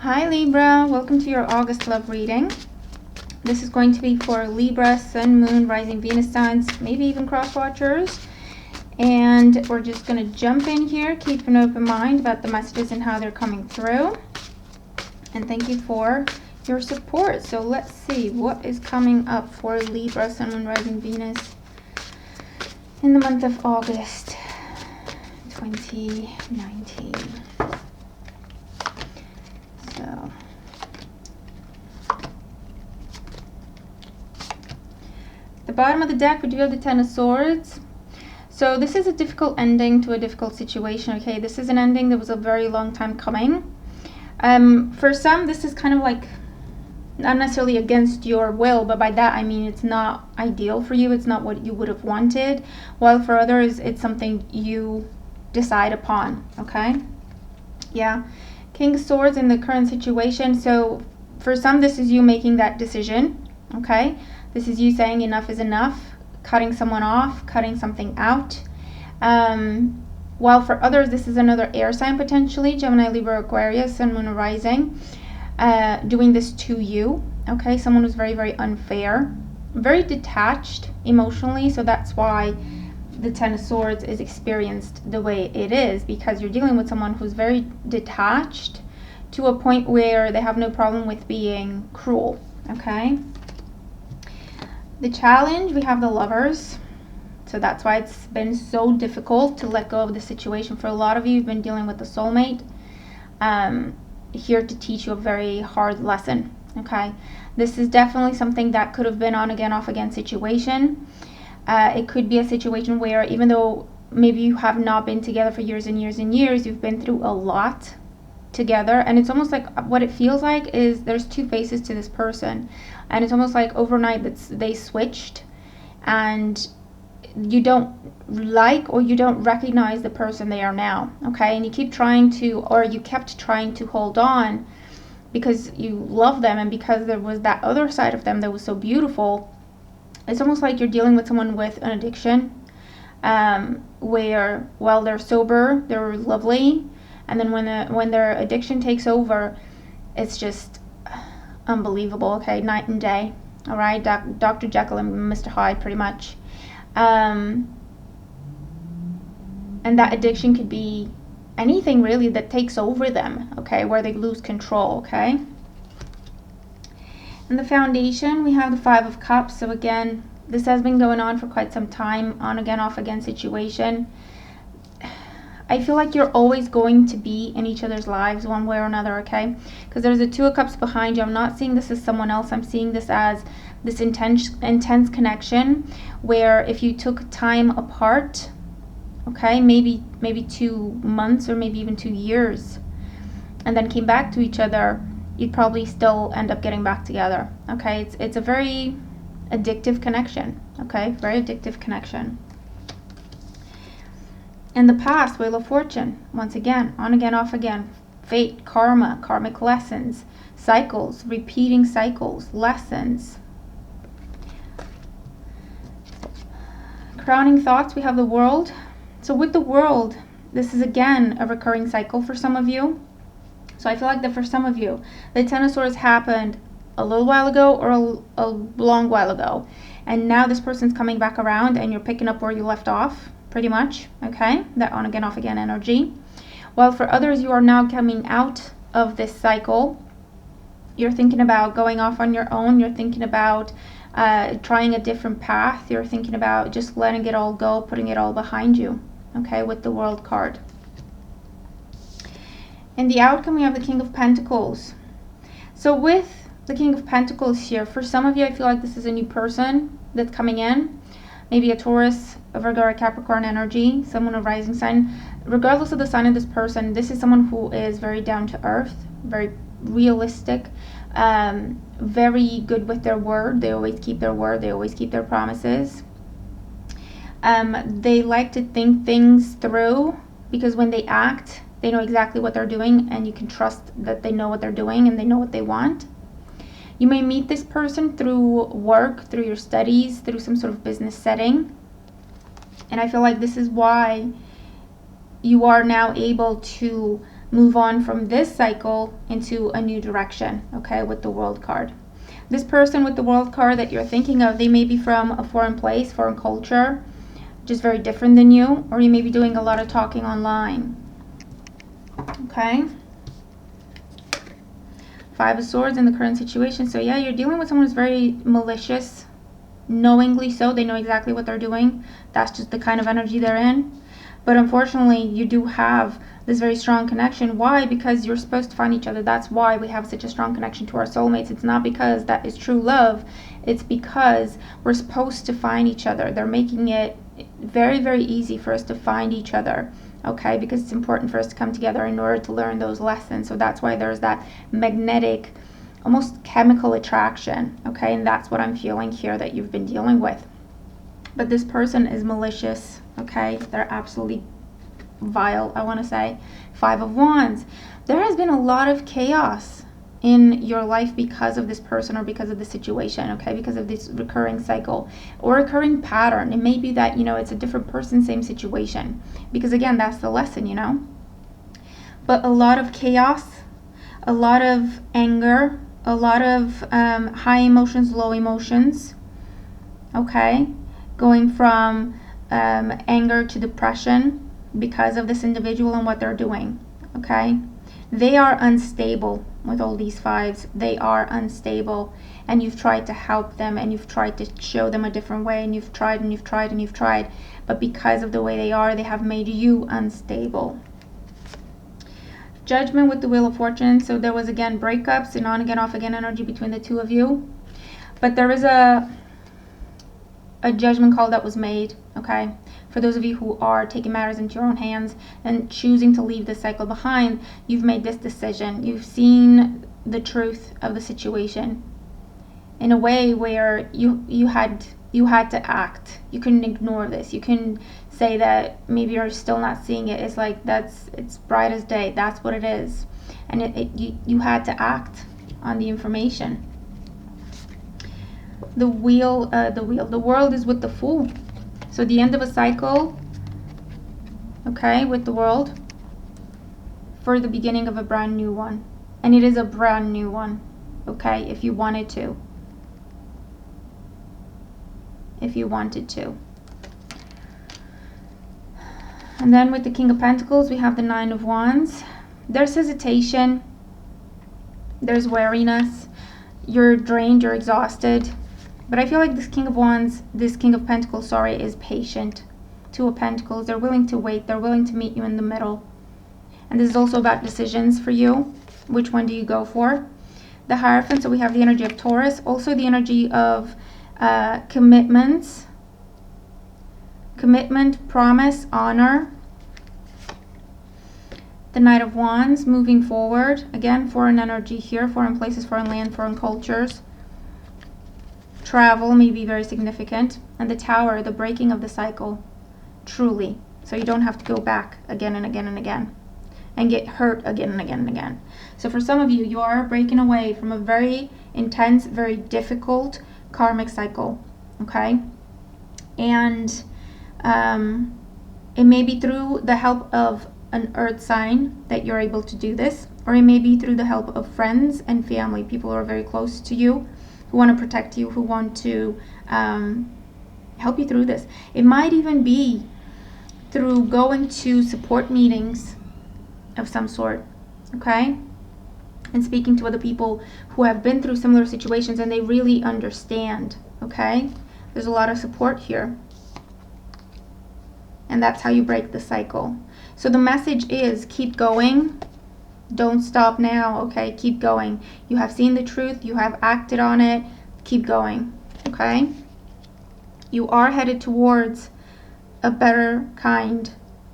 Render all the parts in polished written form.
Hi Libra, welcome to your August love reading. This is going to be for Libra, Sun, Moon, Rising, Venus signs, maybe even cross watchers. And we're just going to jump in here, keep an open mind about the messages and how they're coming through. And thank you for your support. So let's see what is coming up for Libra, Sun, Moon, Rising, Venus in the month of August 2019. So, the bottom of the deck, we do have the Ten of Swords. So this is a difficult ending to a difficult situation, okay? This is an ending that was a very long time coming. For some, this is kind of like, not necessarily against your will, but by that I mean it's not ideal for you. It's not what you would have wanted. While for others, it's something you decide upon, okay? Yeah. King of Swords in the current situation. So for some, this is you making that decision, okay? This is you saying enough is enough, cutting someone off, cutting something out. While for others, this is another air sign potentially, Gemini, Libra, Aquarius, Sun, Moon, Rising, doing this to you, okay? Someone who's very, very unfair, very detached emotionally, so that's why the Ten of Swords is experienced the way it is, because you're dealing with someone who's very detached to a point where they have no problem with being cruel, okay? The challenge, we have the Lovers. So that's why it's been so difficult to let go of the situation. For a lot of you, you've been dealing with a soulmate here to teach you a very hard lesson, okay? This is definitely something that could have been on again, off again situation. It could be a situation where even though maybe you have not been together for years and years and years, you've been through a lot together, and it's almost like what it feels like is there's two faces to this person, and it's almost like overnight they switched, and you don't like or you don't recognize the person they are now, okay? And you keep trying to, or you kept trying to hold on because you love them and because there was that other side of them that was so beautiful. It's almost like you're dealing with someone with an addiction, where while they're sober, they're lovely, and then when their addiction takes over, it's just unbelievable, okay? Night and day, all right? Dr. Jekyll and Mr. Hyde, pretty much. And that addiction could be anything really that takes over them, okay? Where they lose control, okay? In the foundation, we have the Five of Cups. So again, this has been going on for quite some time, on again, off again situation. I feel like you're always going to be in each other's lives one way or another, okay? Because there's a Two of Cups behind you. I'm not seeing this as someone else. I'm seeing this as this intense connection where if you took time apart, okay, maybe 2 months or maybe even 2 years, and then came back to each other, you'd probably still end up getting back together, okay? It's a very addictive connection, okay? Very addictive connection. In the past, Wheel of Fortune, once again, on again, off again, fate, karma, karmic lessons, cycles, repeating cycles, lessons. Crowning thoughts, we have the World. So with the World, this is again a recurring cycle for some of you. So I feel like that for some of you, the Ten of Swords happened a little while ago or a long while ago. And now this person's coming back around and you're picking up where you left off, pretty much, okay? That on again, off again energy. While for others, you are now coming out of this cycle. You're thinking about going off on your own. You're thinking about trying a different path. You're thinking about just letting it all go, putting it all behind you, okay, with the World card. In the outcome, we have the King of Pentacles. So with the King of Pentacles here, for some of you, I feel like this is a new person that's coming in. Maybe a Taurus, a Virgo, a Capricorn energy, someone a rising sign. Regardless of the sign of this person, this is someone who is very down to earth, very realistic, very good with their word. They always keep their word. They always keep their promises. They like to think things through because when they act, they know exactly what they're doing, and you can trust that they know what they're doing and they know what they want. You may meet this person through work, through your studies, through some sort of business setting. And I feel like this is why you are now able to move on from this cycle into a new direction, okay, with the World card. This person with the World card that you're thinking of, they may be from a foreign place, foreign culture, just very different than you, or you may be doing a lot of talking online, okay? Five of Swords in the current situation. So yeah, you're dealing with someone who's very malicious, knowingly so. They know exactly what they're doing. That's just the kind of energy they're in. But unfortunately, you do have this very strong connection. Why? Because you're supposed to find each other. That's why we have such a strong connection to our soulmates. It's not because that is true love. It's because we're supposed to find each other. They're making it very, very easy for us to find each other. Okay, because it's important for us to come together in order to learn those lessons. So that's why there's that magnetic, almost chemical attraction. Okay, and that's what I'm feeling here that you've been dealing with. But this person is malicious. Okay, they're absolutely vile, I want to say. Five of Wands. There has been a lot of chaos in your life because of this person or because of the situation, okay, because of this recurring cycle or recurring pattern. It may be that, you know, it's a different person, same situation, because again, that's the lesson, you know. But a lot of chaos, a lot of anger, a lot of high emotions, low emotions, okay, going from anger to depression because of this individual and what they're doing, okay. They are unstable with all these fives. They are unstable, and you've tried to help them, and you've tried to show them a different way, and you've tried and you've tried and you've tried, but because of the way they are, they have made you unstable. Judgment with the Wheel of Fortune. So there was again breakups and on again, off again energy between the two of you, but there is a judgment call that was made, okay? For those of you who are taking matters into your own hands and choosing to leave this cycle behind, you've made this decision. You've seen the truth of the situation in a way where you had to act. You couldn't ignore this. You can say that maybe you're still not seeing it. It's like it's bright as day. That's what it is, and you had to act on the information. The world is with the Fool. So the end of a cycle, okay, with the World, for the beginning of a brand new one. And it is a brand new one, okay, if you wanted to. If you wanted to. And then with the King of Pentacles, we have the Nine of Wands. There's hesitation. There's wariness. You're drained, you're exhausted. But I feel like this King of Wands, this King of Pentacles, sorry, is patient. Two of Pentacles, they're willing to wait. They're willing to meet you in the middle. And this is also about decisions for you. Which one do you go for? The Hierophant, so we have the energy of Taurus. Also the energy of commitments. Commitment, promise, honor. The Knight of Wands, moving forward. Again, foreign energy here. Foreign places, foreign land, foreign cultures. Travel may be very significant. And the Tower, the breaking of the cycle, truly. So you don't have to go back again and again and again and get hurt again and again and again. So for some of you, you are breaking away from a very intense, very difficult karmic cycle, okay? And it may be through the help of an earth sign that you're able to do this, or it may be through the help of friends and family, people who are very close to you, who want to protect you, who want to help you through this. It might even be through going to support meetings of some sort, okay? And speaking to other people who have been through similar situations and they really understand, okay? There's a lot of support here. And that's how you break the cycle. So the message is keep going. Don't stop now, okay? Keep going. You have seen the truth. You have acted on it. Keep going, okay? You are headed towards a better kind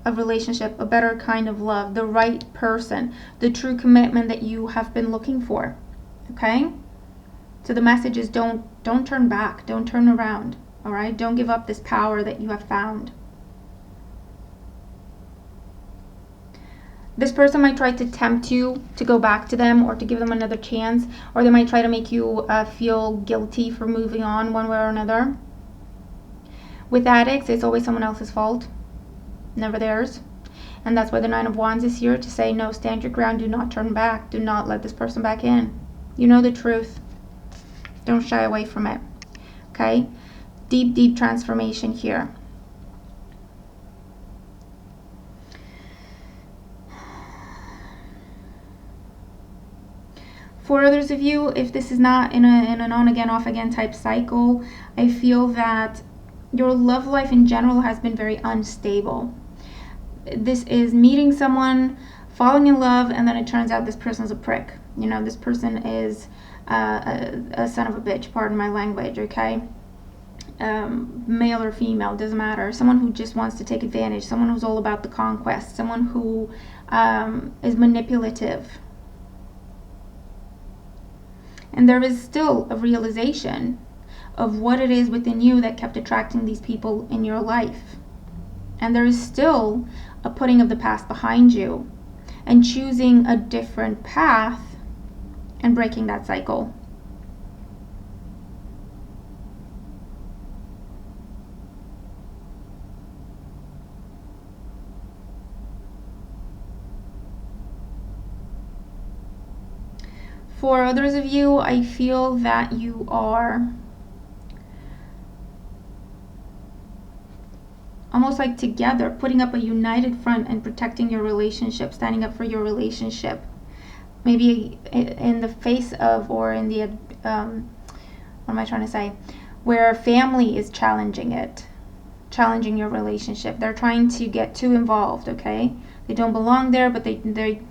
of relationship, a better kind of love, the right person, the true commitment that you have been looking for, okay? So the message is don't turn back. Don't turn around, all right? Don't give up this power that you have found. This person might try to tempt you to go back to them or to give them another chance, or they might try to make you feel guilty for moving on one way or another. With addicts, it's always someone else's fault, never theirs. And that's why the Nine of Wands is here to say, no, stand your ground, do not turn back, do not let this person back in. You know the truth. Don't shy away from it. Okay? Deep, deep transformation here. For others of you, if this is not in an on again, off again type cycle, I feel that your love life in general has been very unstable. This is meeting someone, falling in love, and then it turns out this person's a prick. You know, this person is a son of a bitch, pardon my language, okay? Male or female, doesn't matter. Someone who just wants to take advantage, someone who's all about the conquest, someone who is manipulative. And there is still a realization of what it is within you that kept attracting these people in your life. And there is still a putting of the past behind you and choosing a different path and breaking that cycle. For others of you, I feel that you are almost like together, putting up a united front and protecting your relationship, standing up for your relationship. Maybe in the face of, or in the, what am I trying to say? Where family is challenging it, challenging your relationship. They're trying to get too involved, okay? They don't belong there, but they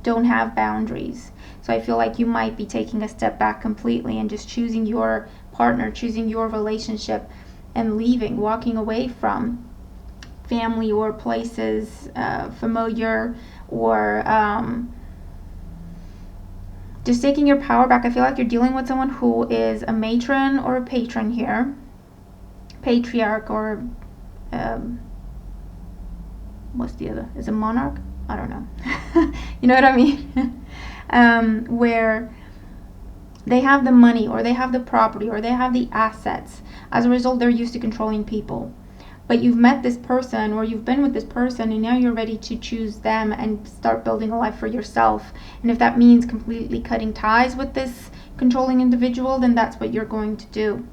don't have boundaries. So I feel like you might be taking a step back completely and just choosing your partner, choosing your relationship, and leaving, walking away from family or places familiar, or just taking your power back. I feel like you're dealing with someone who is a matron or a patron here, patriarch, or what's the other? Is it monarch? I don't know. You know what I mean? Where they have the money, or they have the property, or they have the assets. As a result, they're used to controlling people. But you've met this person, or you've been with this person, and now you're ready to choose them and start building a life for yourself. And if that means completely cutting ties with this controlling individual, then that's what you're going to do.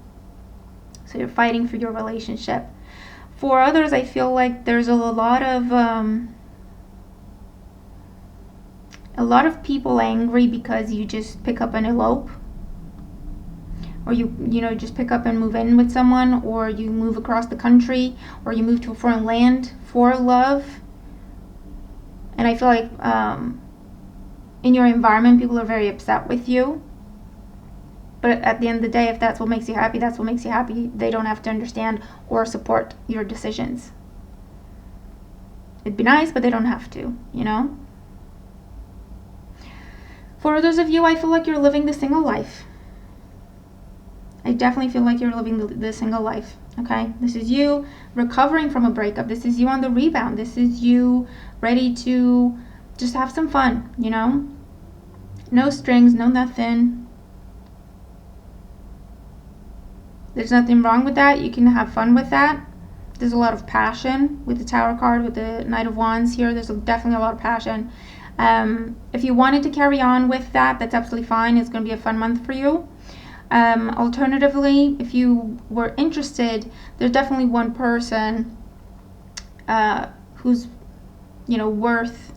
So you're fighting for your relationship. For others, I feel like there's a lot of people angry because you just pick up and elope, or you just pick up and move in with someone, or you move across the country, or you move to a foreign land for love. And I feel like in your environment, people are very upset with you. But at the end of the day, if that's what makes you happy, that's what makes you happy. They don't have to understand or support your decisions. It'd be nice, but they don't have to, you know? For others of you, I feel like you're living the single life. I definitely feel like you're living the single life, okay? This is you recovering from a breakup. This is you on the rebound. This is you ready to just have some fun, you know? No strings, no nothing. There's nothing wrong with that. You can have fun with that. There's a lot of passion with the Tower card, with the Knight of Wands here. There's definitely a lot of passion. If you wanted to carry on with that, that's absolutely fine. It's going to be a fun month for you. Alternatively, if you were interested, there's definitely one person who's, worth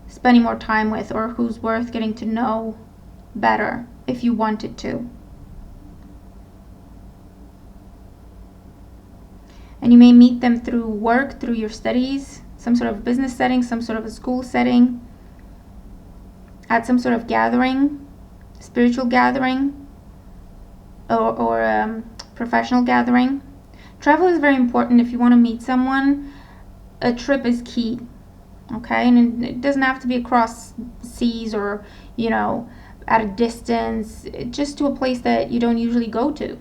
spending more time with, or who's worth getting to know better if you wanted to. And you may meet them through work, through your studies, some sort of business setting, some sort of a school setting, at some sort of gathering, spiritual gathering, or professional gathering. Travel is very important if you want to meet someone. A trip is key, okay? And it doesn't have to be across seas or, at a distance, just to a place that you don't usually go to.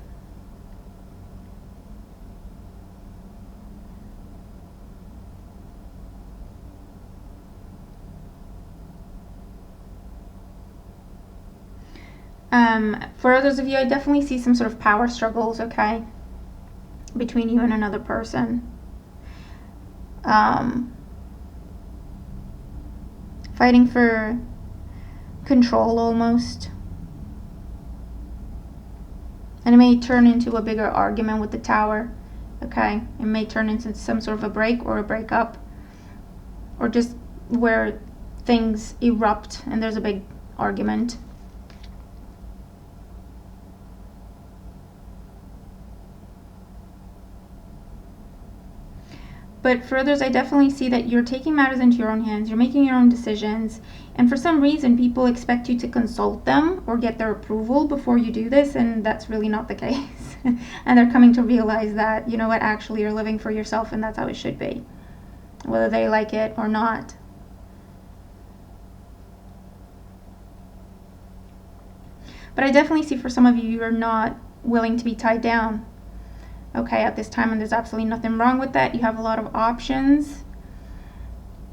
For others of you, I definitely see some sort of power struggles, okay, between you and another person. Fighting for control almost. And it may turn into a bigger argument with the Tower. Okay, it may turn into some sort of a break or a breakup, or just where things erupt and there's a big argument. But for others, I definitely see that you're taking matters into your own hands. You're making your own decisions. And for some reason, people expect you to consult them or get their approval before you do this. And that's really not the case. And they're coming to realize that, you know what, actually you're living for yourself and that's how it should be, whether they like it or not. But I definitely see for some of you, you're not willing to be tied down. Okay, at this time, and there's absolutely nothing wrong with that. You have a lot of options.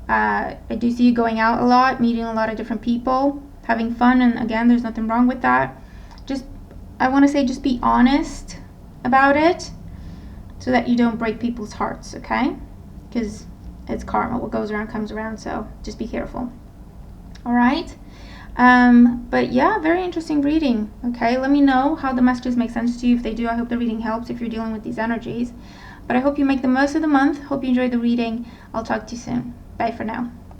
I do see you going out a lot, meeting a lot of different people, having fun, and again, there's nothing wrong with that. Just, I want to say, just be honest about it so that you don't break people's hearts, okay? Because it's karma. What goes around comes around, so just be careful. All right? But yeah, very interesting reading. Okay, let me know how the messages make sense to you. If they do, I hope the reading helps if you're dealing with these energies. But I hope you make the most of the month. Hope you enjoyed the reading. I'll talk to you soon. Bye for now.